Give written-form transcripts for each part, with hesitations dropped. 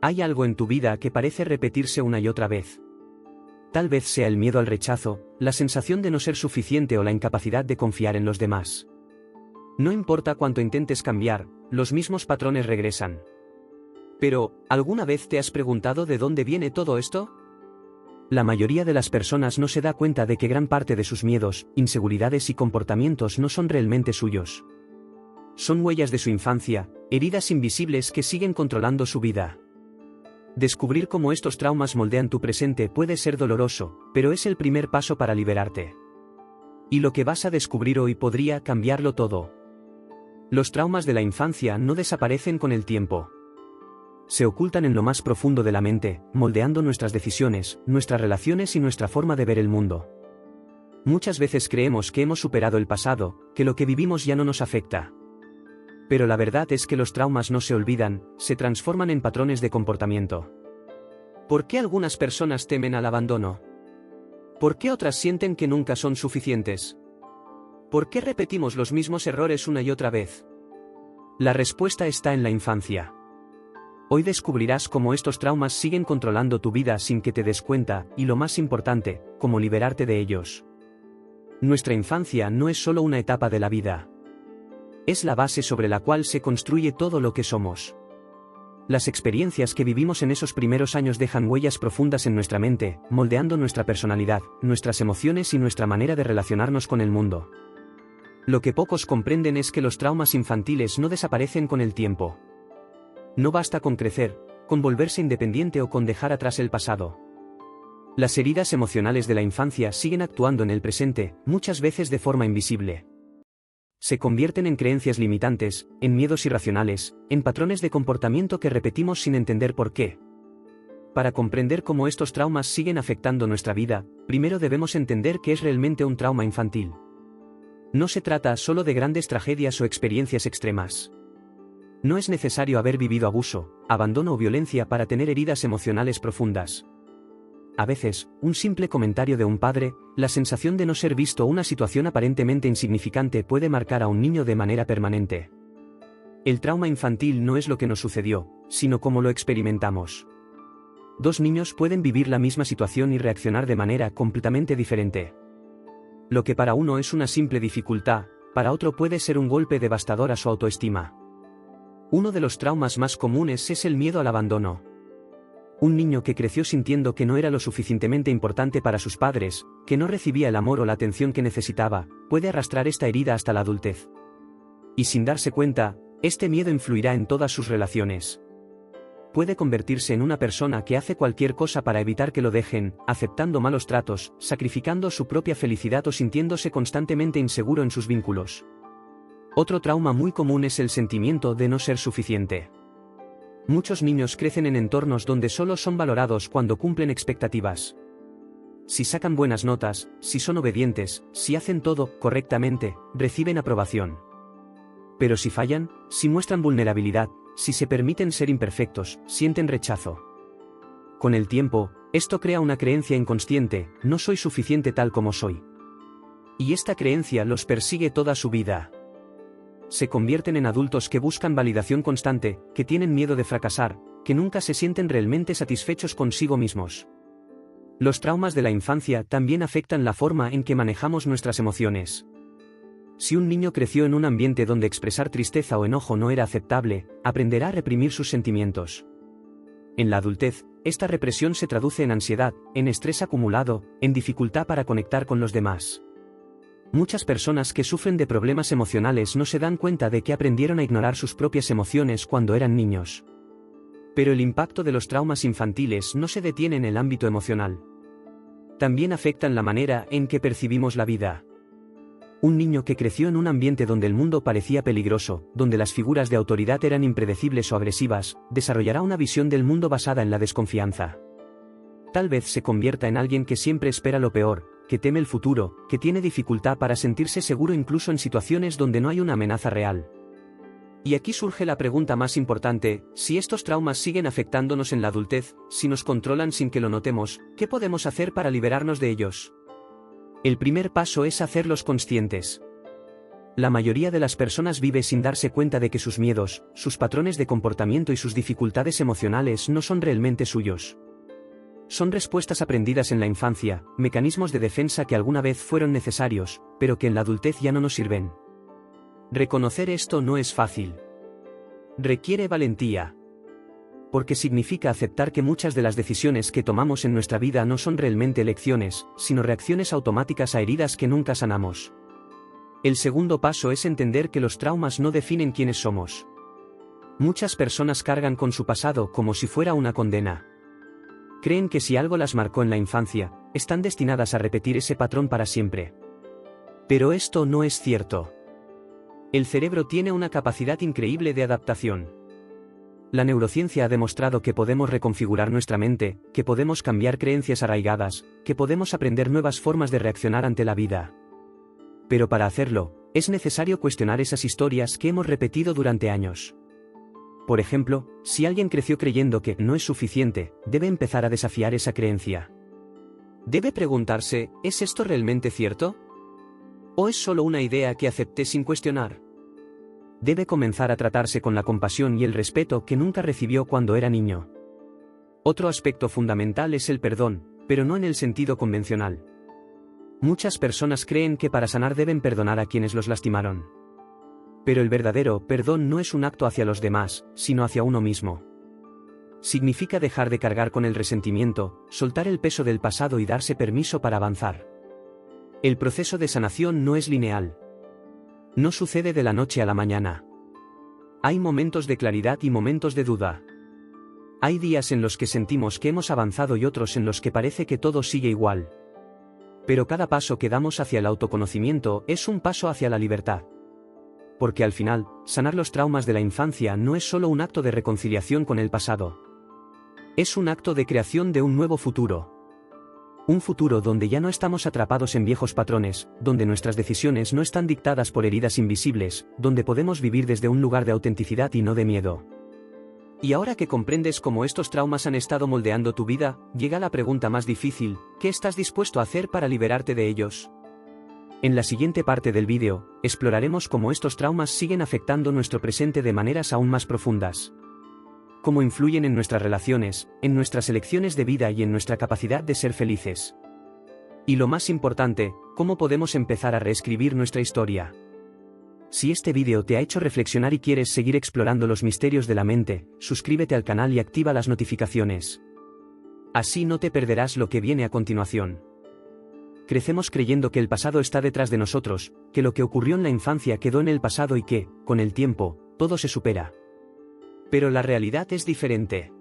Hay algo en tu vida que parece repetirse una y otra vez. Tal vez sea el miedo al rechazo, la sensación de no ser suficiente o la incapacidad de confiar en los demás. No importa cuánto intentes cambiar, los mismos patrones regresan. Pero, ¿alguna vez te has preguntado de dónde viene todo esto? La mayoría de las personas no se da cuenta de que gran parte de sus miedos, inseguridades y comportamientos no son realmente suyos. Son huellas de su infancia, heridas invisibles que siguen controlando su vida. Descubrir cómo estos traumas moldean tu presente puede ser doloroso, pero es el primer paso para liberarte. Y lo que vas a descubrir hoy podría cambiarlo todo. Los traumas de la infancia no desaparecen con el tiempo. Se ocultan en lo más profundo de la mente, moldeando nuestras decisiones, nuestras relaciones y nuestra forma de ver el mundo. Muchas veces creemos que hemos superado el pasado, que lo que vivimos ya no nos afecta. Pero la verdad es que los traumas no se olvidan, se transforman en patrones de comportamiento. ¿Por qué algunas personas temen al abandono? ¿Por qué otras sienten que nunca son suficientes? ¿Por qué repetimos los mismos errores una y otra vez? La respuesta está en la infancia. Hoy descubrirás cómo estos traumas siguen controlando tu vida sin que te des cuenta, y lo más importante, cómo liberarte de ellos. Nuestra infancia no es solo una etapa de la vida. Es la base sobre la cual se construye todo lo que somos. Las experiencias que vivimos en esos primeros años dejan huellas profundas en nuestra mente, moldeando nuestra personalidad, nuestras emociones y nuestra manera de relacionarnos con el mundo. Lo que pocos comprenden es que los traumas infantiles no desaparecen con el tiempo. No basta con crecer, con volverse independiente o con dejar atrás el pasado. Las heridas emocionales de la infancia siguen actuando en el presente, muchas veces de forma invisible. Se convierten en creencias limitantes, en miedos irracionales, en patrones de comportamiento que repetimos sin entender por qué. Para comprender cómo estos traumas siguen afectando nuestra vida, primero debemos entender qué es realmente un trauma infantil. No se trata solo de grandes tragedias o experiencias extremas. No es necesario haber vivido abuso, abandono o violencia para tener heridas emocionales profundas. A veces, un simple comentario de un padre, la sensación de no ser visto o una situación aparentemente insignificante puede marcar a un niño de manera permanente. El trauma infantil no es lo que nos sucedió, sino cómo lo experimentamos. Dos niños pueden vivir la misma situación y reaccionar de manera completamente diferente. Lo que para uno es una simple dificultad, para otro puede ser un golpe devastador a su autoestima. Uno de los traumas más comunes es el miedo al abandono. Un niño que creció sintiendo que no era lo suficientemente importante para sus padres, que no recibía el amor o la atención que necesitaba, puede arrastrar esta herida hasta la adultez. Y sin darse cuenta, este miedo influirá en todas sus relaciones. Puede convertirse en una persona que hace cualquier cosa para evitar que lo dejen, aceptando malos tratos, sacrificando su propia felicidad o sintiéndose constantemente inseguro en sus vínculos. Otro trauma muy común es el sentimiento de no ser suficiente. Muchos niños crecen en entornos donde solo son valorados cuando cumplen expectativas. Si sacan buenas notas, si son obedientes, si hacen todo correctamente, reciben aprobación. Pero si fallan, si muestran vulnerabilidad, si se permiten ser imperfectos, sienten rechazo. Con el tiempo, esto crea una creencia inconsciente: no soy suficiente tal como soy. Y esta creencia los persigue toda su vida. Se convierten en adultos que buscan validación constante, que tienen miedo de fracasar, que nunca se sienten realmente satisfechos consigo mismos. Los traumas de la infancia también afectan la forma en que manejamos nuestras emociones. Si un niño creció en un ambiente donde expresar tristeza o enojo no era aceptable, aprenderá a reprimir sus sentimientos. En la adultez, esta represión se traduce en ansiedad, en estrés acumulado, en dificultad para conectar con los demás. Muchas personas que sufren de problemas emocionales no se dan cuenta de que aprendieron a ignorar sus propias emociones cuando eran niños. Pero el impacto de los traumas infantiles no se detiene en el ámbito emocional. También afectan la manera en que percibimos la vida. Un niño que creció en un ambiente donde el mundo parecía peligroso, donde las figuras de autoridad eran impredecibles o agresivas, desarrollará una visión del mundo basada en la desconfianza. Tal vez se convierta en alguien que siempre espera lo peor, que teme el futuro, que tiene dificultad para sentirse seguro incluso en situaciones donde no hay una amenaza real. Y aquí surge la pregunta más importante: si estos traumas siguen afectándonos en la adultez, si nos controlan sin que lo notemos, ¿qué podemos hacer para liberarnos de ellos? El primer paso es hacerlos conscientes. La mayoría de las personas vive sin darse cuenta de que sus miedos, sus patrones de comportamiento y sus dificultades emocionales no son realmente suyos. Son respuestas aprendidas en la infancia, mecanismos de defensa que alguna vez fueron necesarios, pero que en la adultez ya no nos sirven. Reconocer esto no es fácil. Requiere valentía. Porque significa aceptar que muchas de las decisiones que tomamos en nuestra vida no son realmente elecciones, sino reacciones automáticas a heridas que nunca sanamos. El segundo paso es entender que los traumas no definen quiénes somos. Muchas personas cargan con su pasado como si fuera una condena. Creen que si algo las marcó en la infancia, están destinadas a repetir ese patrón para siempre. Pero esto no es cierto. El cerebro tiene una capacidad increíble de adaptación. La neurociencia ha demostrado que podemos reconfigurar nuestra mente, que podemos cambiar creencias arraigadas, que podemos aprender nuevas formas de reaccionar ante la vida. Pero para hacerlo, es necesario cuestionar esas historias que hemos repetido durante años. Por ejemplo, si alguien creció creyendo que no es suficiente, debe empezar a desafiar esa creencia. Debe preguntarse, ¿es esto realmente cierto? ¿O es solo una idea que acepté sin cuestionar? Debe comenzar a tratarse con la compasión y el respeto que nunca recibió cuando era niño. Otro aspecto fundamental es el perdón, pero no en el sentido convencional. Muchas personas creen que para sanar deben perdonar a quienes los lastimaron. Pero el verdadero perdón no es un acto hacia los demás, sino hacia uno mismo. Significa dejar de cargar con el resentimiento, soltar el peso del pasado y darse permiso para avanzar. El proceso de sanación no es lineal. No sucede de la noche a la mañana. Hay momentos de claridad y momentos de duda. Hay días en los que sentimos que hemos avanzado y otros en los que parece que todo sigue igual. Pero cada paso que damos hacia el autoconocimiento es un paso hacia la libertad. Porque al final, sanar los traumas de la infancia no es solo un acto de reconciliación con el pasado. Es un acto de creación de un nuevo futuro. Un futuro donde ya no estamos atrapados en viejos patrones, donde nuestras decisiones no están dictadas por heridas invisibles, donde podemos vivir desde un lugar de autenticidad y no de miedo. Y ahora que comprendes cómo estos traumas han estado moldeando tu vida, llega la pregunta más difícil: ¿qué estás dispuesto a hacer para liberarte de ellos? En la siguiente parte del vídeo, exploraremos cómo estos traumas siguen afectando nuestro presente de maneras aún más profundas. Cómo influyen en nuestras relaciones, en nuestras elecciones de vida y en nuestra capacidad de ser felices. Y lo más importante, cómo podemos empezar a reescribir nuestra historia. Si este vídeo te ha hecho reflexionar y quieres seguir explorando los misterios de la mente, suscríbete al canal y activa las notificaciones. Así no te perderás lo que viene a continuación. Crecemos creyendo que el pasado está detrás de nosotros, que lo que ocurrió en la infancia quedó en el pasado y que, con el tiempo, todo se supera. Pero la realidad es diferente.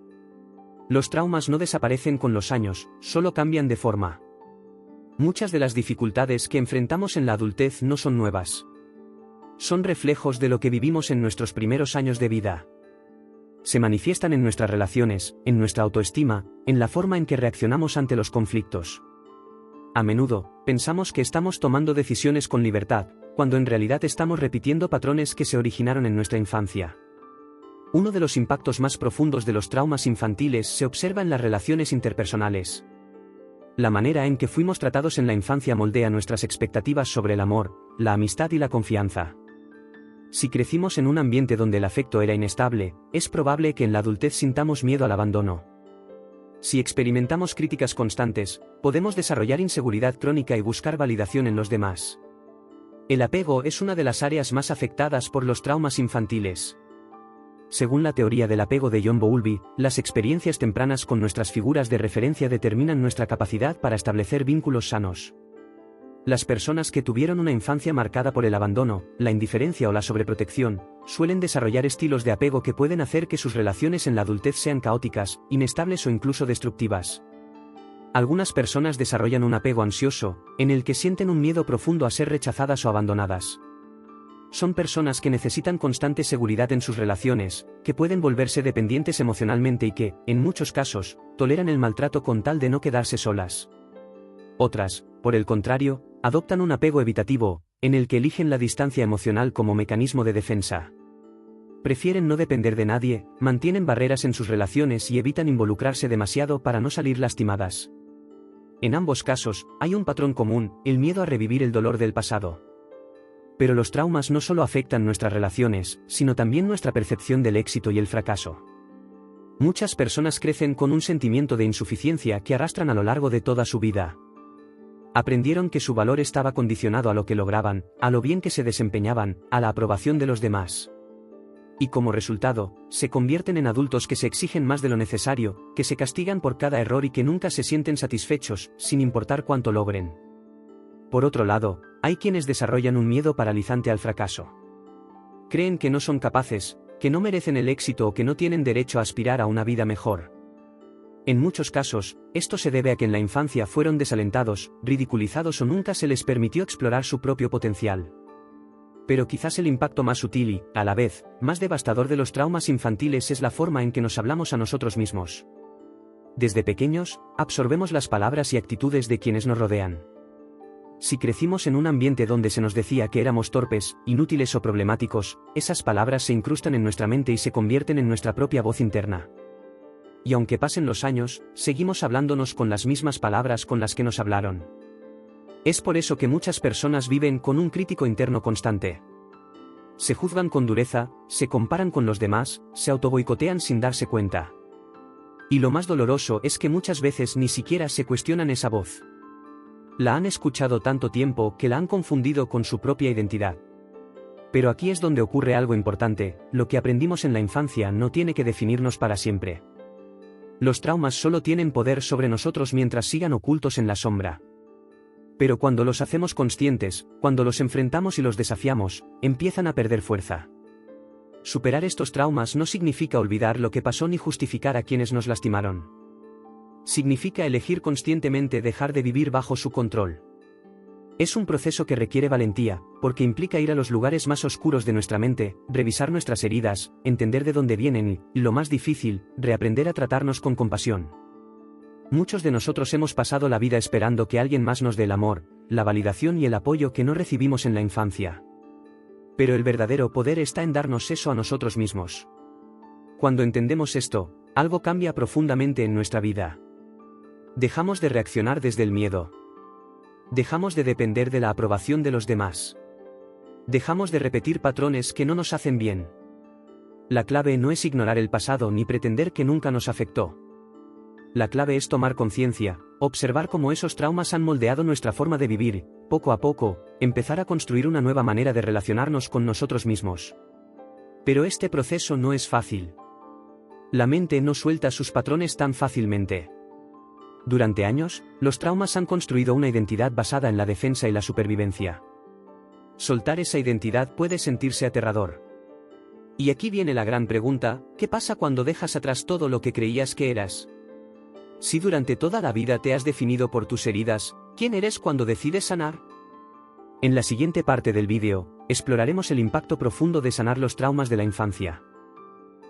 Los traumas no desaparecen con los años, solo cambian de forma. Muchas de las dificultades que enfrentamos en la adultez no son nuevas. Son reflejos de lo que vivimos en nuestros primeros años de vida. Se manifiestan en nuestras relaciones, en nuestra autoestima, en la forma en que reaccionamos ante los conflictos. A menudo, pensamos que estamos tomando decisiones con libertad, cuando en realidad estamos repitiendo patrones que se originaron en nuestra infancia. Uno de los impactos más profundos de los traumas infantiles se observa en las relaciones interpersonales. La manera en que fuimos tratados en la infancia moldea nuestras expectativas sobre el amor, la amistad y la confianza. Si crecimos en un ambiente donde el afecto era inestable, es probable que en la adultez sintamos miedo al abandono. Si experimentamos críticas constantes, podemos desarrollar inseguridad crónica y buscar validación en los demás. El apego es una de las áreas más afectadas por los traumas infantiles. Según la teoría del apego de John Bowlby, las experiencias tempranas con nuestras figuras de referencia determinan nuestra capacidad para establecer vínculos sanos. Las personas que tuvieron una infancia marcada por el abandono, la indiferencia o la sobreprotección, suelen desarrollar estilos de apego que pueden hacer que sus relaciones en la adultez sean caóticas, inestables o incluso destructivas. Algunas personas desarrollan un apego ansioso, en el que sienten un miedo profundo a ser rechazadas o abandonadas. Son personas que necesitan constante seguridad en sus relaciones, que pueden volverse dependientes emocionalmente y que, en muchos casos, toleran el maltrato con tal de no quedarse solas. Otras, por el contrario, adoptan un apego evitativo, en el que eligen la distancia emocional como mecanismo de defensa. Prefieren no depender de nadie, mantienen barreras en sus relaciones y evitan involucrarse demasiado para no salir lastimadas. En ambos casos, hay un patrón común: el miedo a revivir el dolor del pasado. Pero los traumas no solo afectan nuestras relaciones, sino también nuestra percepción del éxito y el fracaso. Muchas personas crecen con un sentimiento de insuficiencia que arrastran a lo largo de toda su vida. Aprendieron que su valor estaba condicionado a lo que lograban, a lo bien que se desempeñaban, a la aprobación de los demás. Y como resultado, se convierten en adultos que se exigen más de lo necesario, que se castigan por cada error y que nunca se sienten satisfechos, sin importar cuánto logren. Por otro lado, hay quienes desarrollan un miedo paralizante al fracaso. Creen que no son capaces, que no merecen el éxito o que no tienen derecho a aspirar a una vida mejor. En muchos casos, esto se debe a que en la infancia fueron desalentados, ridiculizados o nunca se les permitió explorar su propio potencial. Pero quizás el impacto más sutil y, a la vez, más devastador de los traumas infantiles es la forma en que nos hablamos a nosotros mismos. Desde pequeños, absorbemos las palabras y actitudes de quienes nos rodean. Si crecimos en un ambiente donde se nos decía que éramos torpes, inútiles o problemáticos, esas palabras se incrustan en nuestra mente y se convierten en nuestra propia voz interna. Y aunque pasen los años, seguimos hablándonos con las mismas palabras con las que nos hablaron. Es por eso que muchas personas viven con un crítico interno constante. Se juzgan con dureza, se comparan con los demás, se autoboicotean sin darse cuenta. Y lo más doloroso es que muchas veces ni siquiera se cuestionan esa voz. La han escuchado tanto tiempo que la han confundido con su propia identidad. Pero aquí es donde ocurre algo importante: lo que aprendimos en la infancia no tiene que definirnos para siempre. Los traumas solo tienen poder sobre nosotros mientras sigan ocultos en la sombra. Pero cuando los hacemos conscientes, cuando los enfrentamos y los desafiamos, empiezan a perder fuerza. Superar estos traumas no significa olvidar lo que pasó ni justificar a quienes nos lastimaron. Significa elegir conscientemente dejar de vivir bajo su control. Es un proceso que requiere valentía, porque implica ir a los lugares más oscuros de nuestra mente, revisar nuestras heridas, entender de dónde vienen y, lo más difícil, reaprender a tratarnos con compasión. Muchos de nosotros hemos pasado la vida esperando que alguien más nos dé el amor, la validación y el apoyo que no recibimos en la infancia. Pero el verdadero poder está en darnos eso a nosotros mismos. Cuando entendemos esto, algo cambia profundamente en nuestra vida. Dejamos de reaccionar desde el miedo. Dejamos de depender de la aprobación de los demás. Dejamos de repetir patrones que no nos hacen bien. La clave no es ignorar el pasado ni pretender que nunca nos afectó. La clave es tomar conciencia, observar cómo esos traumas han moldeado nuestra forma de vivir, poco a poco, empezar a construir una nueva manera de relacionarnos con nosotros mismos. Pero este proceso no es fácil. La mente no suelta sus patrones tan fácilmente. Durante años, los traumas han construido una identidad basada en la defensa y la supervivencia. Soltar esa identidad puede sentirse aterrador. Y aquí viene la gran pregunta: ¿qué pasa cuando dejas atrás todo lo que creías que eras? Si durante toda la vida te has definido por tus heridas, ¿quién eres cuando decides sanar? En la siguiente parte del vídeo, exploraremos el impacto profundo de sanar los traumas de la infancia.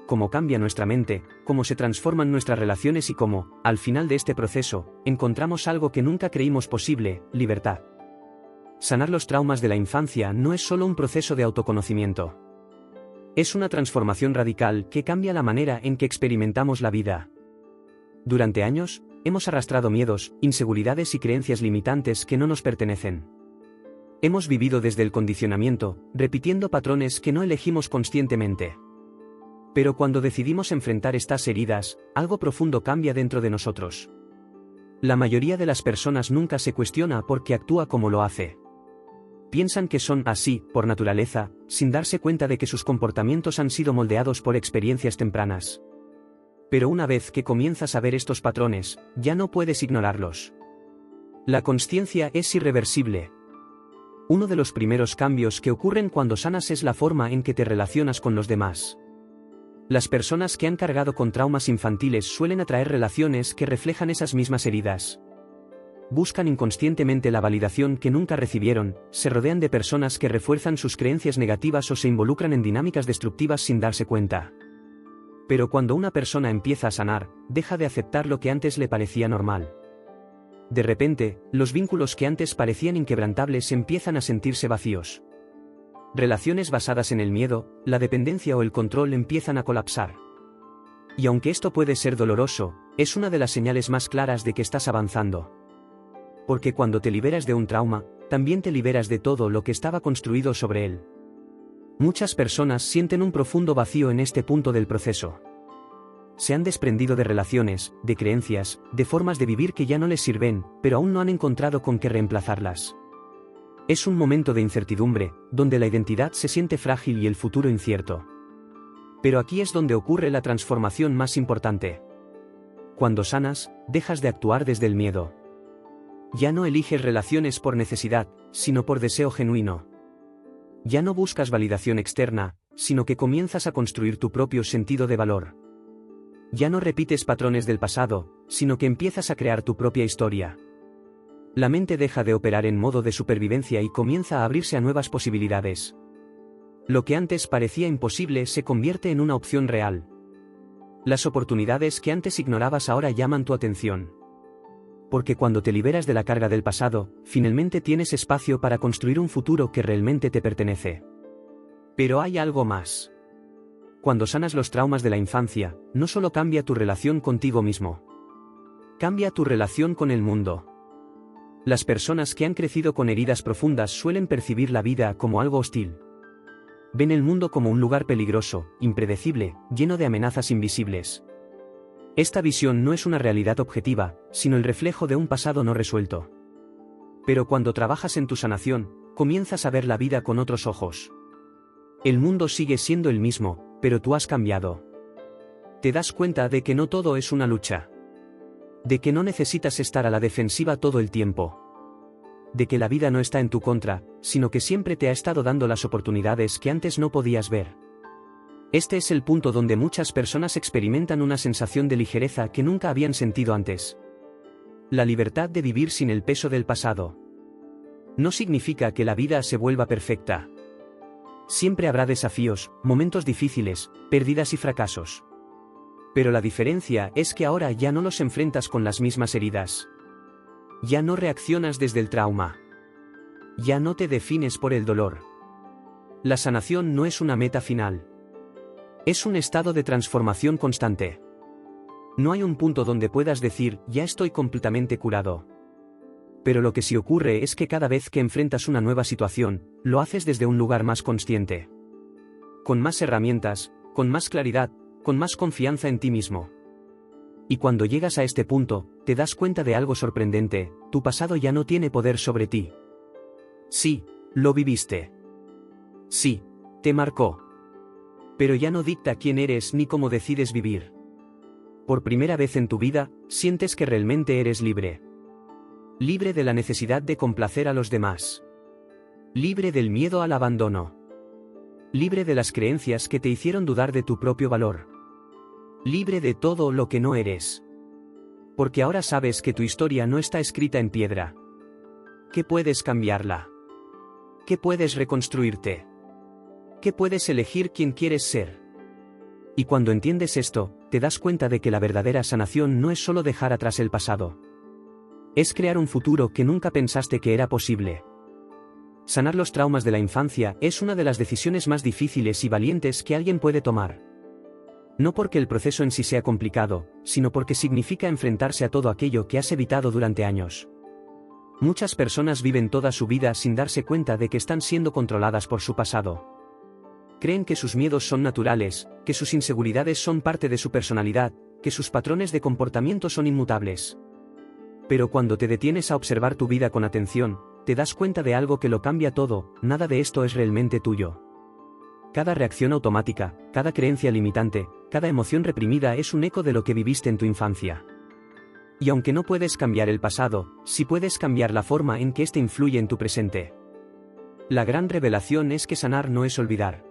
Cómo cambia nuestra mente, cómo se transforman nuestras relaciones y cómo, al final de este proceso, encontramos algo que nunca creímos posible: libertad. Sanar los traumas de la infancia no es solo un proceso de autoconocimiento. Es una transformación radical que cambia la manera en que experimentamos la vida. Durante años, hemos arrastrado miedos, inseguridades y creencias limitantes que no nos pertenecen. Hemos vivido desde el condicionamiento, repitiendo patrones que no elegimos conscientemente. Pero cuando decidimos enfrentar estas heridas, algo profundo cambia dentro de nosotros. La mayoría de las personas nunca se cuestiona por qué actúa como lo hace. Piensan que son así, por naturaleza, sin darse cuenta de que sus comportamientos han sido moldeados por experiencias tempranas. Pero una vez que comienzas a ver estos patrones, ya no puedes ignorarlos. La consciencia es irreversible. Uno de los primeros cambios que ocurren cuando sanas es la forma en que te relacionas con los demás. Las personas que han cargado con traumas infantiles suelen atraer relaciones que reflejan esas mismas heridas. Buscan inconscientemente la validación que nunca recibieron, se rodean de personas que refuerzan sus creencias negativas o se involucran en dinámicas destructivas sin darse cuenta. Pero cuando una persona empieza a sanar, deja de aceptar lo que antes le parecía normal. De repente, los vínculos que antes parecían inquebrantables empiezan a sentirse vacíos. Relaciones basadas en el miedo, la dependencia o el control empiezan a colapsar. Y aunque esto puede ser doloroso, es una de las señales más claras de que estás avanzando. Porque cuando te liberas de un trauma, también te liberas de todo lo que estaba construido sobre él. Muchas personas sienten un profundo vacío en este punto del proceso. Se han desprendido de relaciones, de creencias, de formas de vivir que ya no les sirven, pero aún no han encontrado con qué reemplazarlas. Es un momento de incertidumbre, donde la identidad se siente frágil y el futuro incierto. Pero aquí es donde ocurre la transformación más importante. Cuando sanas, dejas de actuar desde el miedo. Ya no eliges relaciones por necesidad, sino por deseo genuino. Ya no buscas validación externa, sino que comienzas a construir tu propio sentido de valor. Ya no repites patrones del pasado, sino que empiezas a crear tu propia historia. La mente deja de operar en modo de supervivencia y comienza a abrirse a nuevas posibilidades. Lo que antes parecía imposible se convierte en una opción real. Las oportunidades que antes ignorabas ahora llaman tu atención. Porque cuando te liberas de la carga del pasado, finalmente tienes espacio para construir un futuro que realmente te pertenece. Pero hay algo más. Cuando sanas los traumas de la infancia, no solo cambia tu relación contigo mismo. Cambia tu relación con el mundo. Las personas que han crecido con heridas profundas suelen percibir la vida como algo hostil. Ven el mundo como un lugar peligroso, impredecible, lleno de amenazas invisibles. Esta visión no es una realidad objetiva, sino el reflejo de un pasado no resuelto. Pero cuando trabajas en tu sanación, comienzas a ver la vida con otros ojos. El mundo sigue siendo el mismo, pero tú has cambiado. Te das cuenta de que no todo es una lucha. De que no necesitas estar a la defensiva todo el tiempo. De que la vida no está en tu contra, sino que siempre te ha estado dando las oportunidades que antes no podías ver. Este es el punto donde muchas personas experimentan una sensación de ligereza que nunca habían sentido antes. La libertad de vivir sin el peso del pasado. No significa que la vida se vuelva perfecta. Siempre habrá desafíos, momentos difíciles, pérdidas y fracasos. Pero la diferencia es que ahora ya no los enfrentas con las mismas heridas. Ya no reaccionas desde el trauma. Ya no te defines por el dolor. La sanación no es una meta final. Es un estado de transformación constante. No hay un punto donde puedas decir, ya estoy completamente curado. Pero lo que sí ocurre es que cada vez que enfrentas una nueva situación, lo haces desde un lugar más consciente. Con más herramientas, con más claridad, con más confianza en ti mismo. Y cuando llegas a este punto, te das cuenta de algo sorprendente, tu pasado ya no tiene poder sobre ti. Sí, lo viviste. Sí, te marcó. Pero ya no dicta quién eres ni cómo decides vivir. Por primera vez en tu vida, sientes que realmente eres libre. Libre de la necesidad de complacer a los demás. Libre del miedo al abandono. Libre de las creencias que te hicieron dudar de tu propio valor. Libre de todo lo que no eres. Porque ahora sabes que tu historia no está escrita en piedra. Que puedes cambiarla. Que puedes reconstruirte. Que puedes elegir quién quieres ser. Y cuando entiendes esto, te das cuenta de que la verdadera sanación no es solo dejar atrás el pasado. Es crear un futuro que nunca pensaste que era posible. Sanar los traumas de la infancia es una de las decisiones más difíciles y valientes que alguien puede tomar. No porque el proceso en sí sea complicado, sino porque significa enfrentarse a todo aquello que has evitado durante años. Muchas personas viven toda su vida sin darse cuenta de que están siendo controladas por su pasado. Creen que sus miedos son naturales, que sus inseguridades son parte de su personalidad, que sus patrones de comportamiento son inmutables. Pero cuando te detienes a observar tu vida con atención, te das cuenta de algo que lo cambia todo, nada de esto es realmente tuyo. Cada reacción automática, cada creencia limitante, cada emoción reprimida es un eco de lo que viviste en tu infancia. Y aunque no puedes cambiar el pasado, sí puedes cambiar la forma en que éste influye en tu presente. La gran revelación es que sanar no es olvidar.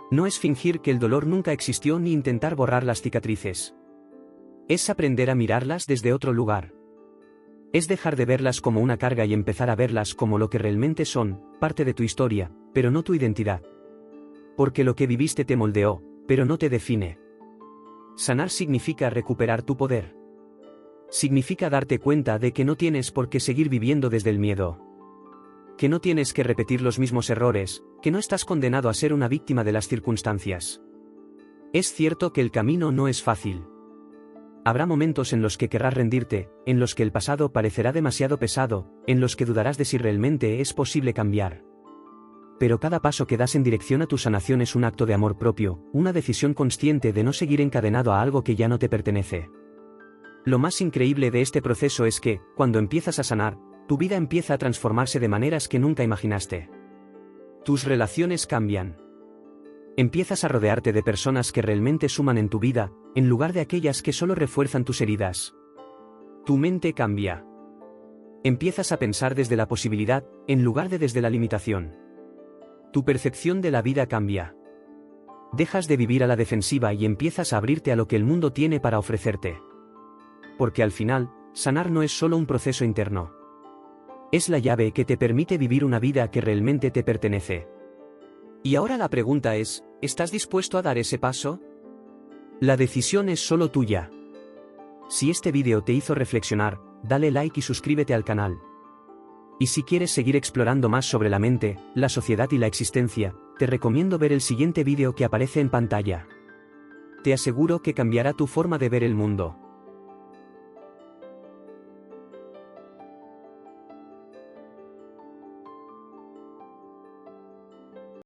No es fingir que el dolor nunca existió ni intentar borrar las cicatrices. Es aprender a mirarlas desde otro lugar. Es dejar de verlas como una carga y empezar a verlas como lo que realmente son, parte de tu historia, pero no tu identidad. Porque lo que viviste te moldeó, pero no te define. Sanar significa recuperar tu poder. Significa darte cuenta de que no tienes por qué seguir viviendo desde el miedo. Que no tienes que repetir los mismos errores, que no estás condenado a ser una víctima de las circunstancias. Es cierto que el camino no es fácil. Habrá momentos en los que querrás rendirte, en los que el pasado parecerá demasiado pesado, en los que dudarás de si realmente es posible cambiar. Pero cada paso que das en dirección a tu sanación es un acto de amor propio, una decisión consciente de no seguir encadenado a algo que ya no te pertenece. Lo más increíble de este proceso es que, cuando empiezas a sanar, tu vida empieza a transformarse de maneras que nunca imaginaste. Tus relaciones cambian. Empiezas a rodearte de personas que realmente suman en tu vida, en lugar de aquellas que solo refuerzan tus heridas. Tu mente cambia. Empiezas a pensar desde la posibilidad, en lugar de desde la limitación. Tu percepción de la vida cambia. Dejas de vivir a la defensiva y empiezas a abrirte a lo que el mundo tiene para ofrecerte. Porque al final, sanar no es solo un proceso interno. Es la llave que te permite vivir una vida que realmente te pertenece. Y ahora la pregunta es, ¿estás dispuesto a dar ese paso? La decisión es solo tuya. Si este vídeo te hizo reflexionar, dale like y suscríbete al canal. Y si quieres seguir explorando más sobre la mente, la sociedad y la existencia, te recomiendo ver el siguiente vídeo que aparece en pantalla. Te aseguro que cambiará tu forma de ver el mundo.